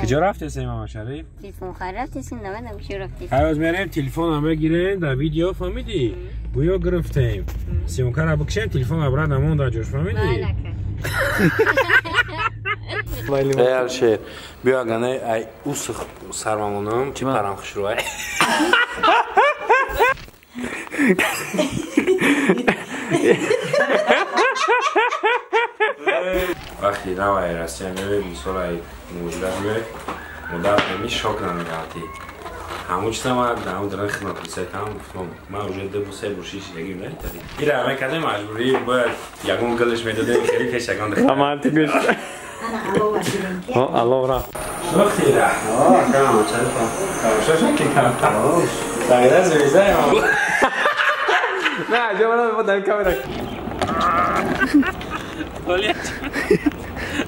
کجا رفتی سیما شریف؟ تلفن خرفتی نمیدونم کجا رفتی. هر روز میریم تلفن هم بگیریم در ویدیو فهمیدی؟ گویا گرفتیم. سیمکار را بکشیم تلفن ابراد همون در جوش فهمیدی؟ ای الشیر بیا گنه ای اوس سرمامونم چی پرام خوش روی وقتی نوعی رسیم میبینی سالای موجوده میبینی مدار نمی شک نمیگردی همون چیز ما در همون درن خدمت پلیسای کنم گفتم من اوجه ده بوسه بوشیش یکیم نهی تدی این را همه کده مجبوری باید یکون گلش میداده خیلی کش یکون دخواه همه تیگوش الله را شخصی را کنم چرا کامشا شکی کنم دقیقه زویزه هم نه جا من در کامرا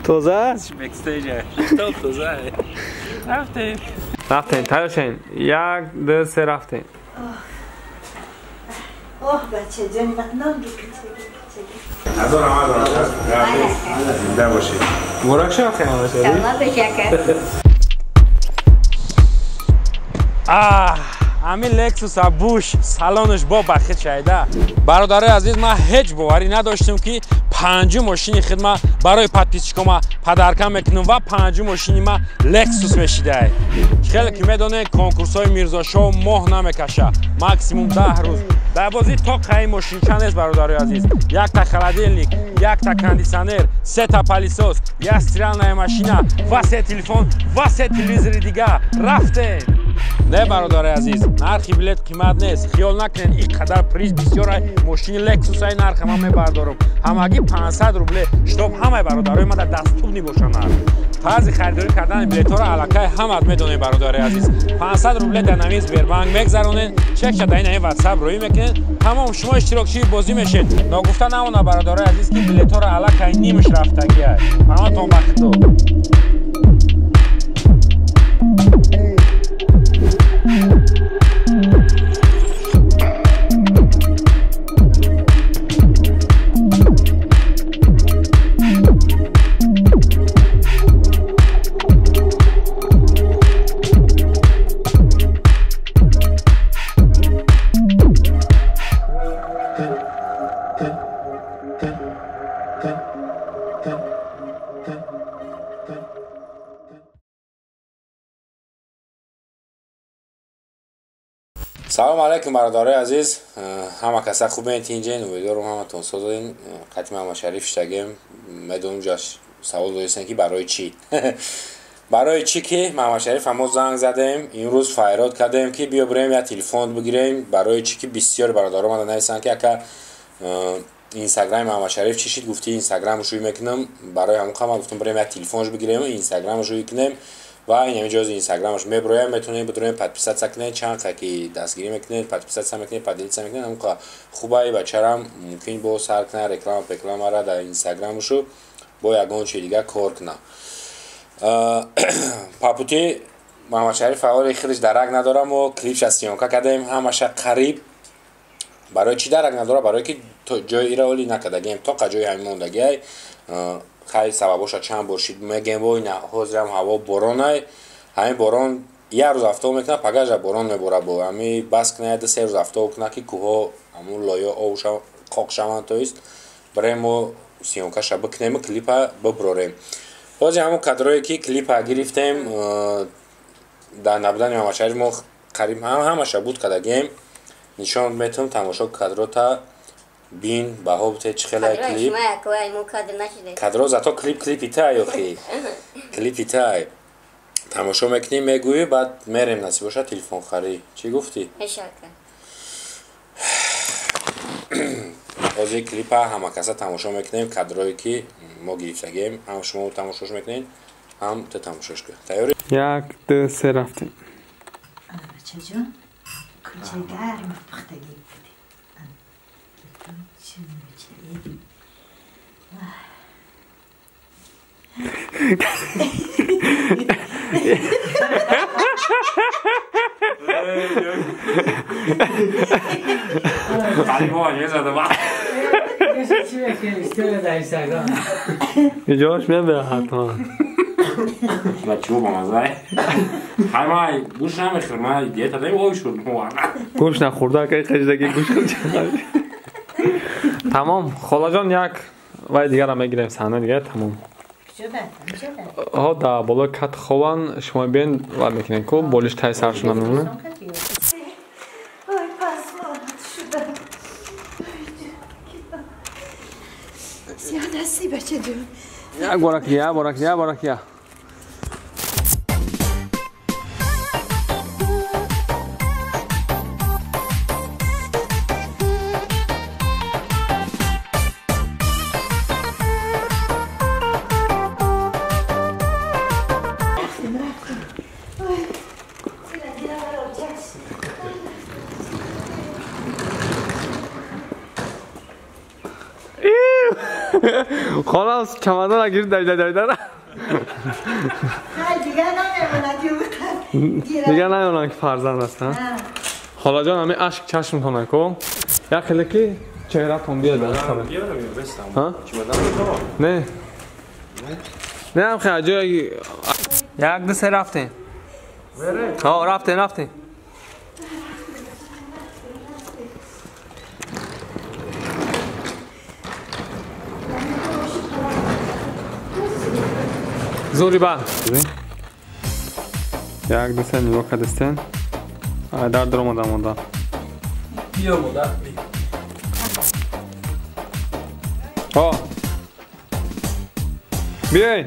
توزه است؟ بکستیجه توزه رفتین تایشین یک دو سه رفتین اوه بچه جانی نام بکشه ندارم زنده باشید مراک شما خیلی باشید الله بشکر همین لکسوس بوش سالانش با بخیر شایده برادر عزیز من هیچ باوری نداشتم که 5 ماشین خدمت برای پادپیسچیکم پدرکم میکنم و 5 ماشین ما لکسوس میشیده خیلی که میدونه کنکورسای میرزا شو ماه نمیکشه ماکسیموم 10 روز در بازی تا قای ماشین چند است برادر عزیز یک تا خلادیلنیک یک تا کاندیسانر 3 تا پالیسوس یک استرالنای ماشینا و 3 تلفن و 3 تلویزیون دیگه رفته نه برادر عزیز نرخی بلیت قیمت نیست خیال نکنین اینقدر پریز بسیار ماشین لکسوس های نرخ من میبردارم همگی 500 روبله شتاب همه برادرای من در دستوب نباشند بعضی خریداری کردن بلیط ها را علاقه همت میدونید برادر عزیز 500 روبله در نویز بیربانک میگذرونین چک شده این واتساپ روی میکنین تمام شما اشتراکچی بازی میشید ناگفته نمونه برادر عزیز که بلیط ها را علاقه نیمش رفتگی است همتون بختو سلام علیکم برادرای عزیز همه کسا خوب این تینجین امیدوارم همتون سازین قطعی محمد شریف شتگیم میدونم جاش سوال داشتن که برای چی برای چی که محمد شریف هم زنگ زدیم این روز فایرات کردیم که بیا بریم یا تلفن بگیریم برای چی که بسیار برادرها من نوشتن که اگر اینستاگرام محمد شریف چی شد گفتی اینستاگرامش روی میکنم برای همون خواهم گفتم بریم یا تلفنش بگیریم و اینستاگرامش روی کنیم و این همین جاز اینستاگرامش میبرویم میتونید بدونید پادپیسات سکنید چند خاکی دستگیری میکنید پادپیسات سم میکنید پادلیت میکنید همون خوبه بچه‌ام ممکن با سر کنه رکلام را در اینستاگرامشو با یگان چی دیگه کار کنه پاپوتی محمد شریف فعال خودش درک ندارم و کلیپش از سیانکا کردیم همش قریب برای چی درک نداره برای که جای ایرالی نکردگیم تا جای همین موندگی خیلی سبباش چند برشید میگم وای نه حضرم هوا بارانه همین باران یه روز هفته میکنه پگاج باران میبره با همین بس کنه 3 روز هفته کنه که کوه همون لایه آوش خاک شوند تویست برای ما سیانکا شب کنیم کلیپ ببریم باز همون کادرایی که کلیپ گرفتیم در نبودن محمد شریف ما قریب همش بود کردگیم نشان میتونم تماشا کادراتا بین به هوبت چخلا کلیپ کادرا زتا کلیپی تای اخی کلیپی تای تماشا میکنیم میگویی بعد میریم نصیب باشه تلفن خری چی گفتی؟ از این کلیپ همه کسا تماشا میکنیم کادرایی که ما گرفتگیم هم شما تماشاش میکنین هم تو تماشاش کن تیاری؟ 1 2 3 رفتیم بچه جان کلچه گرم پختگی بودی چه میچه طالبان یه زده با جاش میان به حتما بچه با مزه همه گوش نمیخورم من دیت داریم اوی شد گوش نخورده که قجدگی گوش خود تمام خاله جان یک وای دیگر هم میگیریم صحنه دیگه تمام ها دا بالا کت خوان شما بین ور میکنین کو بولش تای سرشون نمیمونه وای پسماند شدم زیاد هستی بچه جون یک بارک خلاص چمدان اگیر دایده دیگه نمیمونه دیگه نمیمونن که فرزند هستن خاله جان همه عشق چشم تونه کو یک خیلی چهره تون بیاد ها نه هم خیلی جایی یک دو سه رفتین ها رفتین زوری با یک دو سه نیو کدستین در در مونده بیا مدر بیای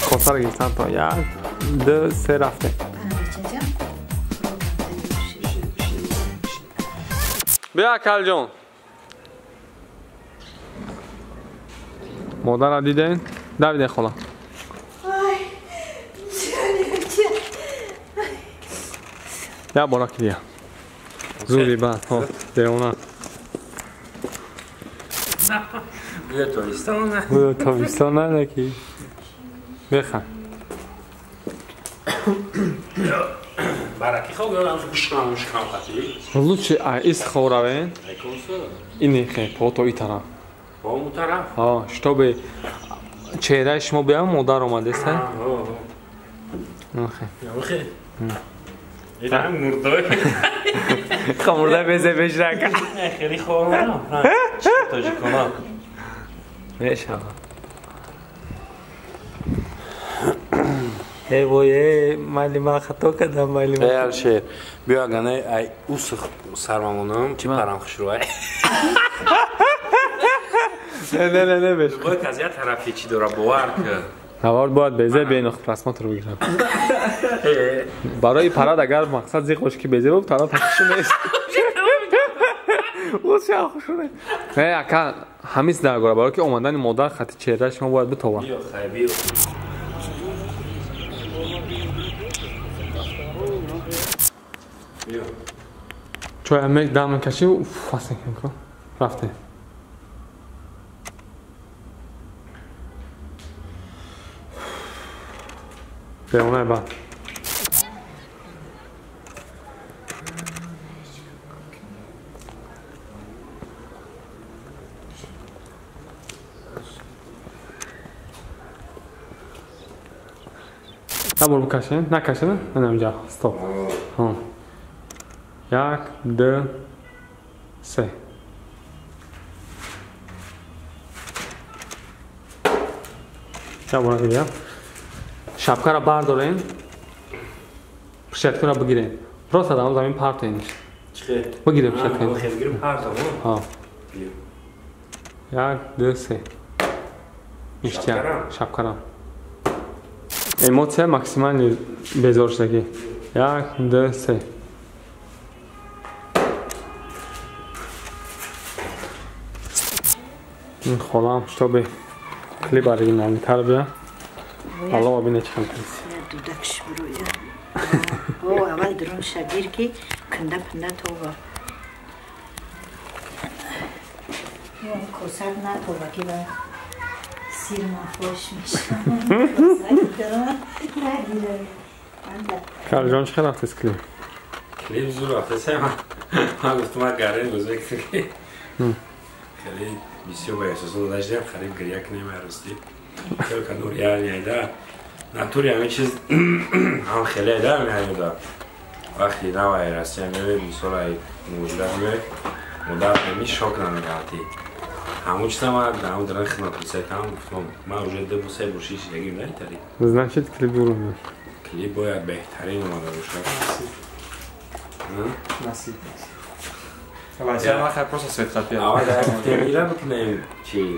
خواستر گیستن تا یک دو سه رفته بیا کل جون مادر را دیدین؟ دویدین خلا یا بارا که بیا زودی بعد ها دیونا بیا تابستان نه نکی بخن برکی خواب یادم شکم خطی لوچه ایس خوراوین اینی خیلی پا تو ای طرف با اون طرف ها شتاب چهره شما بیام مادر آمده است خیلی این هم مرده خمورده بزه بشرک خیلی خواه چی تاجی کنم میشه ای بایی مالی ما خطا کردم مالی ما ایال شیر بیا گنه ای اوس سرمامونم چی پرم خشروه نه بش باید که از یه طرفی چی داره باور که نوارد باید بیزه بین رسمات رو بگیرم برای پرد اگر مقصد زی خوشکی بیزه بود پرد تکشو نیست اوز شا خوشونه نه اکا همیست در گره برای که اومدن مادر خطی چهره شما باید بتوان بیا خیلی بیا چوی امیک دامن کشی و فاسن کن رفته بیونه بعد نبور بکشین نکشین نه اینجا استاپ یک دو سه نبور دیگه شبکه را بردارین پشتکتون را بگیرین راست ادام زمین پرتینش چه؟ بگیره پشتکتون خیلی گیرم پرتم ها یک دو سه میشتیم شبکه را ایموتسه مکسیمال بزرشتگی یک دو سه این خالم شتا به کلی برای نمی تر بیا الله ببینه چه هم کنیسی دودکش بروی اول درون شبیر که کنده پنده تو با اون کسر نه تو با که با سیر ما خوش میشه درون نگیره کار جان چه رفت از کلی؟ کلی بزرگ رفته سه من گفتم ها گره بزرگ خیلی بسیار به احساس داشتیم خرید گریه کنیم راستی خیلی کنور یعنی ایده نطوری همه چیز هم خیلی ایده هم یعنی دا وقتی نوعی راستی همه مثال های موجوده همه مدت نمی شاک نمیگردی همون چیز هم در همون درن خدمت بسای کنم گفتم من اوجه ده بسای برشیش یکیم نه تاری نشد کلیپ برو کلیپ باید بهترین اومده باشه نصیب Avanzare ma che cosa aspetta più? Ah, ti mira buknem chi.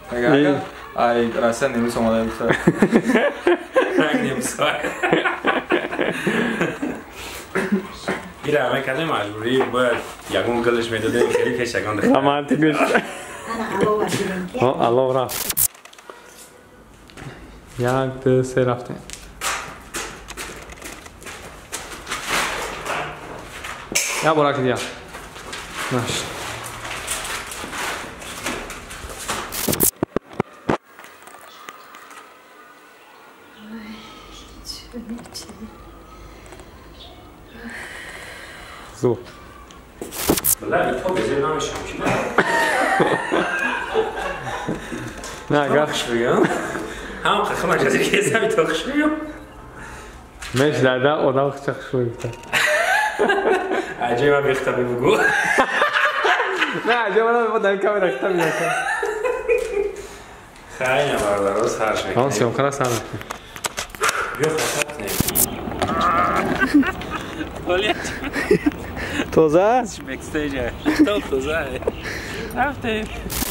Aga ai rasen nemiz omade بود. نمی‌سای. میره همه کده مجبوری باید یکون گلش میداده خیلی کشگان دخواه. Aman tigüş. Allah rafت. یک دو سه رفتیم. یا برا که دیا. نشد. زور. بله تو بزیر نمیشم چی نه گفت بگم هم خیلی مرکزی که زمی تو خوش بگم مش داده آدم خیلی خوش بگم عجیب هم بیختمی بگو نه عجیب هم در کامل اختمی نکن خیلی نبرده روز هر شکلی آن سیم خلاص هم بیا خطت نیم توزه؟ بکستیجه توزه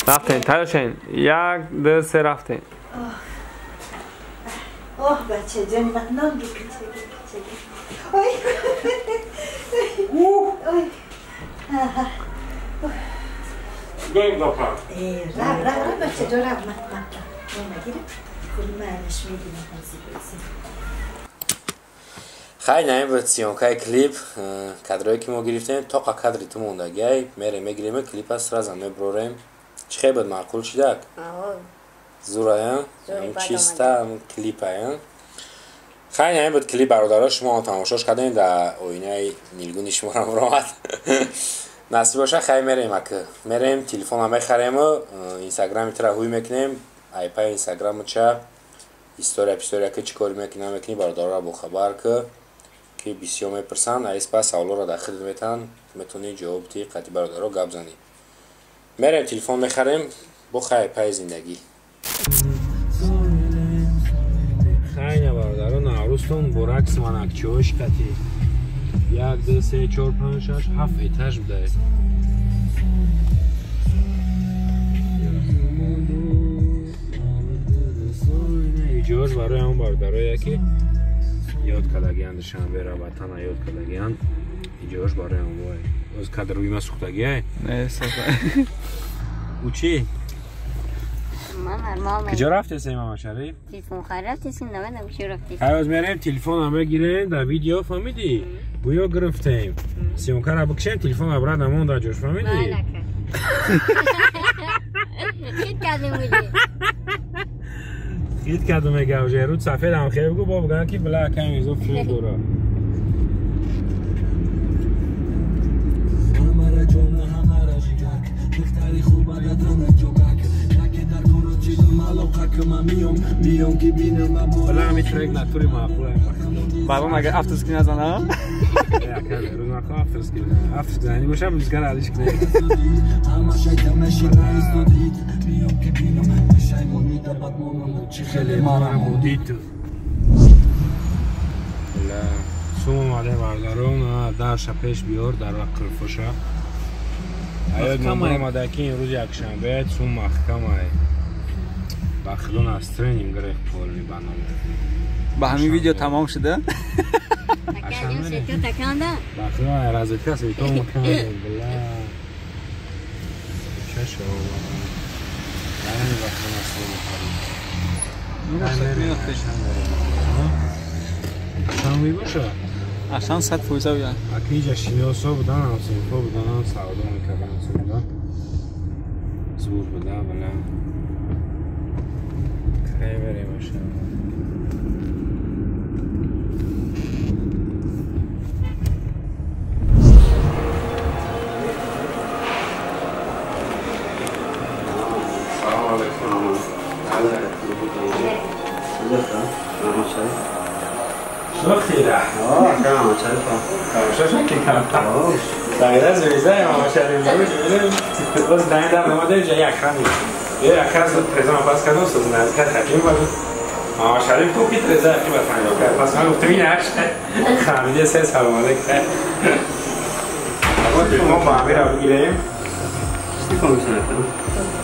رفتیم تلاشین یک دو سه رفتیم اوه بچه جان نام بکن گویم دوپا رب بچه جان رب نگیره کلی معنیش میدونم خیلی نمی بود سیونکای کلیپ کادرایی که ما گرفتیم تا کادری تو موندگی میره میگیریم کلیپ از رازم میبریم چه خیلی بود معقول شدک زورایان این چیستا کلیپ هایم خیلی نمی بود کلیپ برادرها شما تماشاش کردین در اوینه نیلگونی شما رو برامد نصیب باشه خیلی میریم تلفن هم بخریم و اینستاگرامی تر هوی میکنیم ایپای اینستاگرام چه استوریا که چی کاری میکنی برادرها با خبر که بسیار میپرسن ایس پس سوالا را داخل میتن میتونی جواب تی قطعی برادرها گپ زنی میریم تلفن میخریم با خیلی پای زندگی خیلی برادرها نوروزتون برعکس منکچوش قطعی 1 2 3 4 5 6 7 ایتاژ بوده ایجاز برای همون برادرایی که یاد کردگیان دشان بره وطن یاد کردگیان ایجاز برای همون وای از کادروی ما سوختگیه نه سفر او چی؟ من کجا رفتی سیما شریف؟ تلفن خرفتی سین نمیدونم چی رفتی از میریم تلفن همه گیریم در ویدیو فهمیدی گویا گرفتیم سیمکار را بکشیم تلفن ابراد همون در جوش فهمیدی؟ نه خیلی کردیم بودی خیلی کردم میگه اوجه رود سفید هم خیلی بگو با بگن که بلا کمی ایزوف شده دورا بلا همی ترک نطوری معقوله بابا مگه افترسکی نزنم؟ یا کمی روز نخواه افترسکی زنی باشم بزگر علیش کنه خیلی مارم بودی تو سوم اومده بردارون در شپش بیار در وقت کرفوشا ایاد ممار اومده که این روز یک شنبه سوم محکم های بخلون از ترینیم گریخ پولی برنامه با همین ویدیو تمام شده؟ تکردیم سیتو تکانده بخلون های رازت کسی تو مکنه بلا چه شو برای بخلون از ترینیم شنبه باشه عشان 100% بیا اکیجا شیوسا بودن هم سیفا بودن هم سعودا میکردن بودن زور بوده بله خیلی بریم باشه وقتی را تماشاش نکنم دقیقه زویزه ماما شریف زویزه باز دنگ در نماده جا یک خمی یک از پریزان پاس کردم سوز نزدیک تکیم بود ماما شریف تو کی تریزه اکی بطنگا کرد پس من گفتم این عکس خمیده سه سلام علیک کرد ما با امیر رو بگیریم چی کنم سنتم؟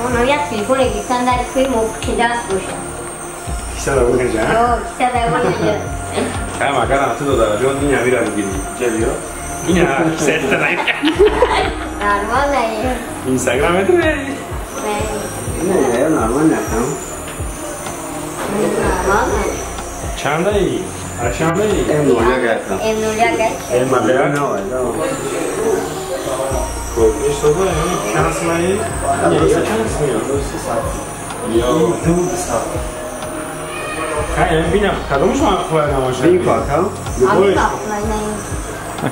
اونم یک تلیفون گیستن در توی موقع دست باشم کیسه رو بگیر جان؟ کیسه در بگیر خیلی مکرم تو دو درجه این امیر رو بگیری جبی رو این کیسه تا نگیر نرمال نگیر اینستاگرام تو بری؟ نه نرمال نکنم نرمال نگیر چند دایی؟ چند دایی؟ نولیا گرفتم نولیا گرفتم مبلغ؟ نه کوکیش تو داری؟ چند سمایی؟ یا چند سمایی؟ یا دو ساعت خیلی بینم کدومش ما خوبه نماشه؟ بین کاکا آمی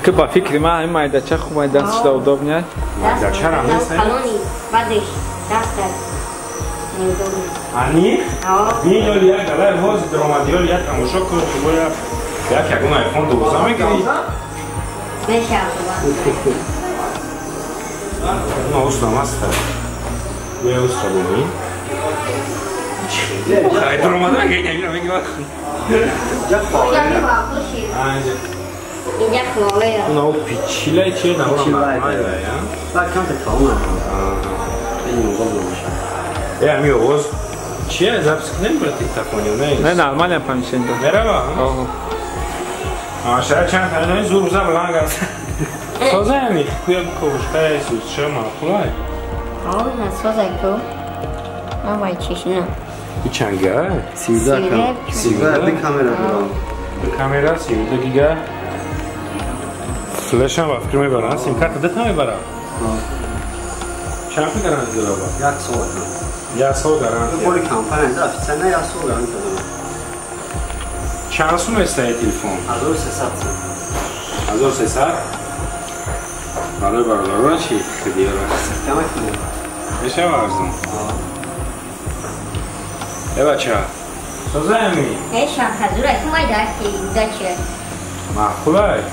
که با فکری ما این مایدچه خوب دستش داوداب نیاد دست چرا نیست؟ کلونی بعدش دست آنی؟ این یالی یک دلار باز درامادیال یک تماشا کن که باید یک اون آیفون 12 میگیری؟ نشه اون اوستام هست یه اوستا بونی خیلی درامادا میگه این رو میگی باید اینجا خواهی اون پیچیله چیه نمورم برمای باید بعد کم تکامل این موقع نماشه یه همی اوز چیه؟ زبس کنیم برای تیک تفونی و نیست؟ نه نرمال هم پمیشه این دو میره با؟ شاید چند تنهایی زور روزه بلان گرد سازه همی کویا بکوشقه سوز چه معقولای؟ نسازه کو من باید چیش نه این چنگه؟ 13 کم 13 بی کامera برام به کامیرا 13 گیگا فلش هم با فکر میبرن سیم کارت دتا میبرن چند پی دارن دیگه با؟ 100 دارن خود کمپانی داشت سنه 100 دارن چند سوم استایی تلفون؟ 1300 1300 برای برادران چی؟ خیلی رو کمک کنیم بشه ارزون ای بچه ها سازه همی ایشان خزور اکی مای داشتی دا چه معقوله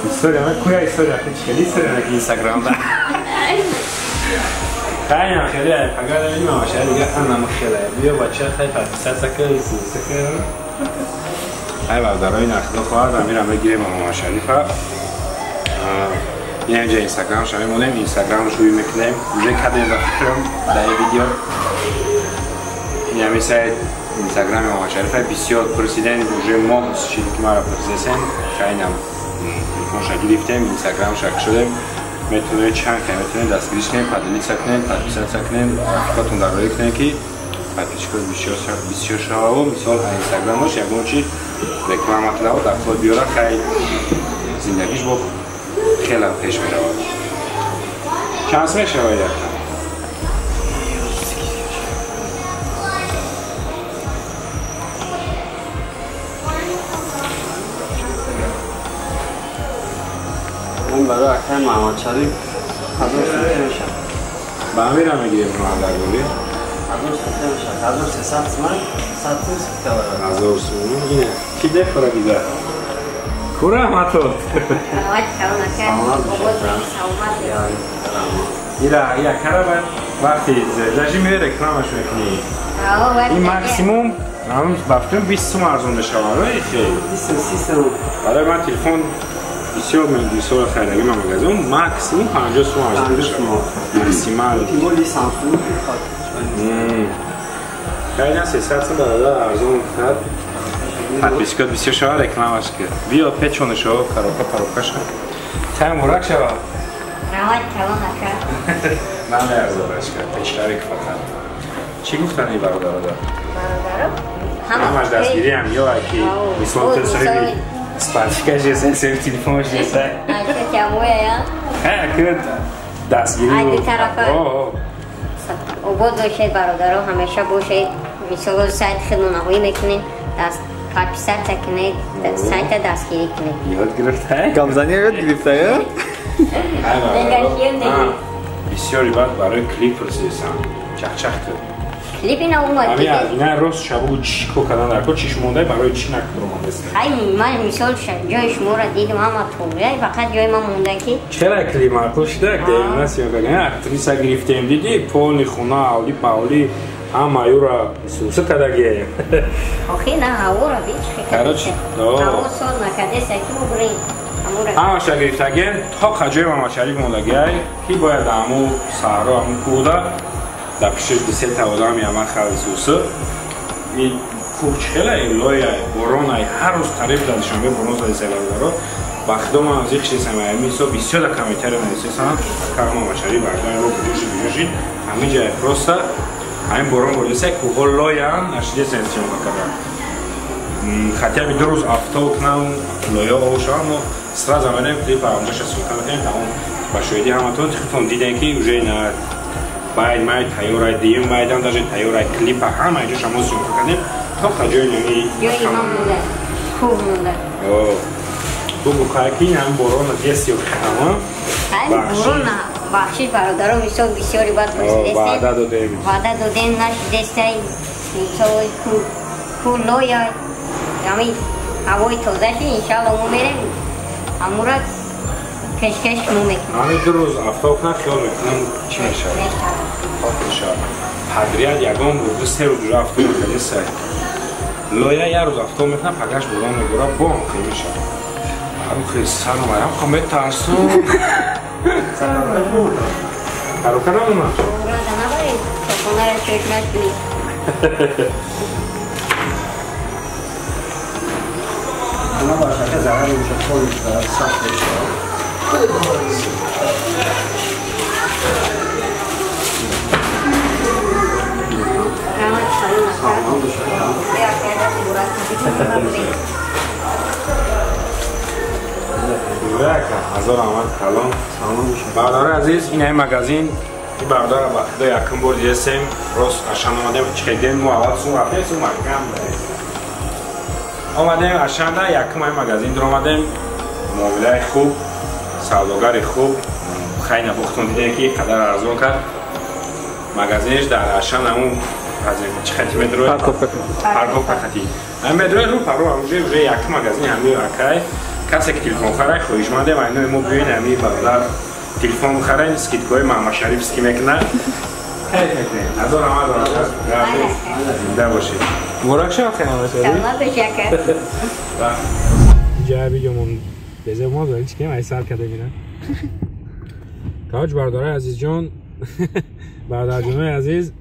استوری همه کویا استوری اکی چکلی استوری اکی اینستاگرام ده خیلی هم خیلی های پگاه داریم هم باشه دیگه هم نمخیله بیا بچه خیلی پرسیسه سکر سکر های بردارای نخدا خواهد و میرم بگیریم ماما شریفه یه اینجا اینستاگرام شما مونیم اینستاگرام رو شروع میکنیم اینجا کده این فکرم در این ویدیو این همی سایت اینستاگرام ماما شریفه بسیار پرسیدن روژه ما چیزی که ما را پرسیدن خیلی هم تلفون شا گرفتیم اینستاگرام شا شدیم میتونه چند که میتونه دستگیریش کنیم پدلی سکنیم پدلیسات سکنیم افکاتون در روی کنیم که پدلیش کنیم بسیار شا و مثال اینستاگرامش یکون چی رکلام مطلب و در خود بیاره خیلی زندگیش با خیلی هم پیش می روید چند سمه شوید یکم من برای اکتر محمد شریف 1000 سنته میشه با همین هم میگیریم رو در گوری 1000 سنته میشه 1300 سمن 100 سنته برای 1000 سمون اینه چی ده کورا بیده کورا هم تو باید کلون ایره یک کره باید وقتی زجی میره رکلامش میکنی این مکسیموم هم بفتون 20 سوم ارزون بشه برای خیلی 23 سمن برای من تلفن بسیار من 200 خریدگی من مگزم مکسیموم 50 سوم ارزون بشه مکسیمال تیمولی سامسونگ خیلی هم 300 سوم برای ارزون کرد پدپیسکات بسیار شما رکلامش کرد بیا پیچونه شما پروکا شد تایم مرک شما باید کلون اکر من ارزادش کرد پیچتره که فقط چی گفتن این برادر دا؟ همش دستگیری هم یا اکی مثال تلسوری سپارتیکش جسه سوی تلیفونش جسه اکر کمویه یا اکر دستگیری اگه طرفه او بود باشید برادر همیشه باشید مثال سایت خدمانهایی میکنید پدپیسات تکنید سایت دستگیری کنید یاد گرفته؟ کامزنی یاد گرفته یا؟ نگشیم دیگه بسیاری بعد برای کلیپ پرسیدستم چخ چخ کرد کلیپی نه اومد دیگه نه راست شبو چیکو کردن در کو چیش مونده برای چی نکردم است خیلی من مثال جای شما را دیدم اما طوریه فقط جای من مونده که چرا کلیما پشته که نسیم بگن اکتریسا گرفتیم دیدی پول خونه اولی پاولی هم ایورا سوسه کداگه آخه نه هوا را بیچ کراچ هوا سال نکرده سکی بریم ها شگرفتگی تا خجای ما شریک موندگی کی باید امو سهرا امو کودا در پیشش بسیار توازه همی همه خلصوسه این خوب خیلی لای برونای هر روز قریب در شنبه برون زده سیلر دارو وقتی من از یک چیز همی سو بسیار کمیتر نویسیسن کارما ما شریک بردن رو بیوشید همه جای پروسته همین برون بردیسه کوه لای هم نشده سنسیون بکردن хотя бы 2 روز افتاد کنم لویا اوشان و سراز آمدیم کلیپ اونجا شسون کنیم تا اون با شویدی همتون تخیفتون دیدن که اوجه نه باید مای تایورای دیم بایدم داشت تایورای کلیپ همه اینجا شما سون کنیم تا خجای نمی جایی هم مونده خوب مونده بگو خواهی هم برون دیستی و خیلی برون بخشی برادرم میسا بسیاری باید وعده دادیم وعده دادیم نشد دسته میسا کول لویا یعنی هوای تازه شد انشاءالله ما میریم همون را کشکش مو میکنم همین 2 روز افتاد کنم خیال میکنم چی میشه خاک میشه پدریت یکم بود 3 روز جو افتاد میکنه سر لویا 1 روز افتاد میکنم پگرش بودم میگوره بام خیلی میشه هرو خیلی سر اومدم خواهم ترسون سر اومدم هرو کنم اومد برده نبارید تا خونه را چوش نشدید اما باشه که زهر میشه خودش در سخت بشه هزار آمد کلام برادر عزیز این مگزین این برادر با خدا یکم بار دیدیم راست اشان آمدیم چکیدیم مو اول سون رفته سون مکم آمدیم اشان دا یکم این مگزین در آمدیم معامله خوب سوداگر خوب خیلی بختون دیده که قدر ارزون کرد مگزینش در اشان همون چختی متروی پرگو پختی همه متروی رو پرو همونجه یکم مگزین همه اکای کسی که تلفن خرای خویش مانده و اینو ما بیوین همی برادر تلفن خرای اسکیت کوی محمد شریف سکی میکنه خیلی میکنه هزار آمد برادر زنده باشید مراک شما خیلی نمشه سلام بشکر اینجا بیجامون بزه ما داریم چکیم ای سر کده بینه کاج برادر عزیز جان برادر جانوی عزیز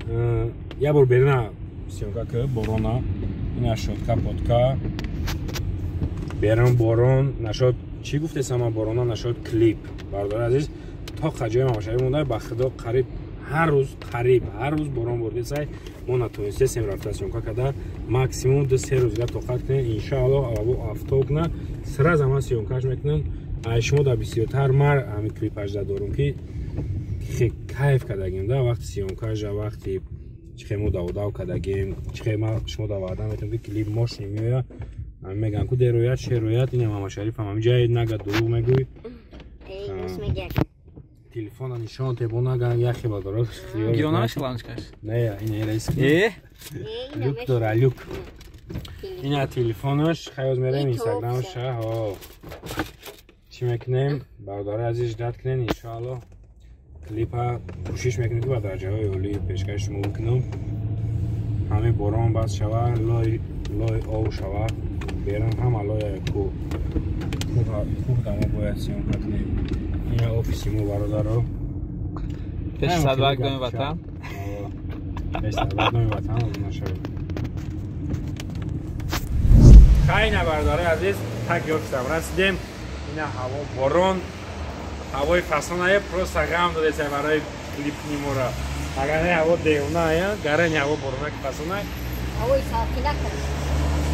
یه بار برینه سیونکا که برونا این اشد کپوتکا بیرون بارون نشد چی گفته سما بارونا نشد کلیپ برادر عزیز تا خجای ماماشایی مونده با خدا قریب هر روز بارون برده سای ما نتونسته سیم رفته سیونکا کده ماکسیموم 2-3 روز توقعت کنه انشاءالله او افتاد کنه سر زمان سیونکاش میکنن شما در بسیارتر مر همین کلیپ اجده دارم که خیلی کیف کدگیم ده وقتی سیونکاش وقتی چخیمو داوداو کدگیم چخیمو شما داوده میتونم که کلیپ ماش نمیویا میگن که درویت شرویت اینه محمد شریف هم جای نگه دروغ میگوی تلفن نشان تبون نگن یخی بدارد گیرانه شلانش کش نه این رئیس لوک داره لوک این تلفنش خیلی میریم اینستاگرامش ها چی میکنیم برادر عزیز داد کنین انشاءالله کلیپ ها کوشش میکنیم که با درجه های اولی پیشکش ممکنم همه باران باز شوه لای او شوه بیرون هم علای کو خوب دامو باید سیون کنیم این آفیسی مو برادر رو پیش صدوک دایم وطن پیش صدوک دایم وطن رو نشوید خیلی برادر عزیز تک یافتم رسیدیم این هوا بارون هوای فصلانه پروست غم داده سه برای کلیپ نیمورا اگر نه هوا دیونه آیا گره هوا بارونه که فصلانه هوای ساکی نکنه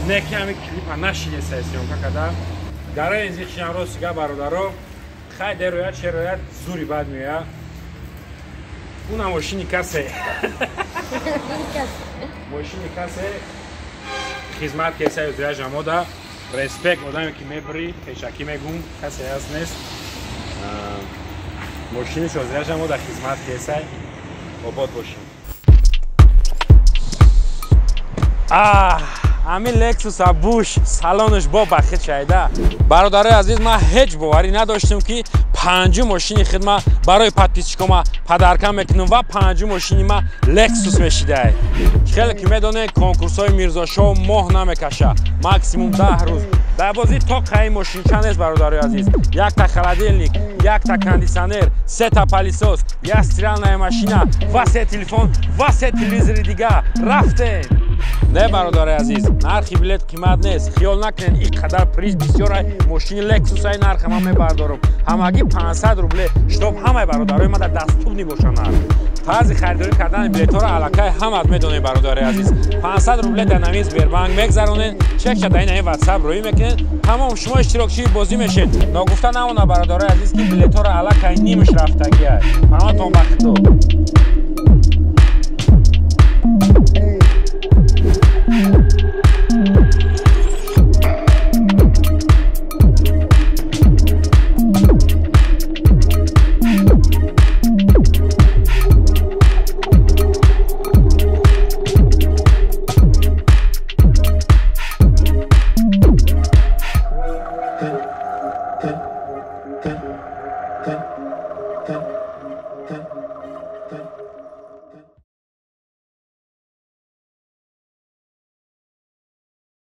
نه که همین کلیپ نشیده سیسیون که کده گره این زیخشن رو سیگه برادر رو خیلی درویت شرویت زوری بد میه اون ماشینی کسه ماشینی کسه خدمت کسه از جامعه دا ریسپکت آدمی که میبری پیشکی میگم کسی هست نیست ماشینش از جامعه دا خدمت کسه آباد باشیم همین لکسوس بوش سالنش با بخیت شایده. برادر عزیز ما هیچ باوری نداشتم که 5 ماشین خدمت برای پادپیسچیکوما پدرکم میکنم و 5 ماشین ما لکسوس میشیده. خیلی که میدونه کنکورس های میرزا شو ماه نمیکشه، ماکسیموم 10 روز. در بازی تا قای ماشین چند است برادر عزیز؟ 1 تا خلادیلنیک، 1 تا کاندیسیونر، 3 تا پالیسوس، 1 استرالنای ماشینا و 3 تلفن و 3 تلویزیون دیگه رفته. نه برادر عزیز، نرخی بلیت قیمت نیست. خیال نکنین اینقدر پریز بسیار ماشین لکسوس های نرخ من میبردارم. همگی 500 روبله شتاب همه برادرای من در دستور نباشن. بعضی خریداری کردن بلیط ها را علاقه همت میدونه برادر عزیز. 500 روبله در نمیز بیربانک میگذرونین، چک شده این واتساپ روی میکنین، تمام شما اشتراکچی بازی میشید. ناگفته نمونه برادر عزیز که بلیط ها را علاقه نیمش رفتگی است. همتون بخیر. Ten.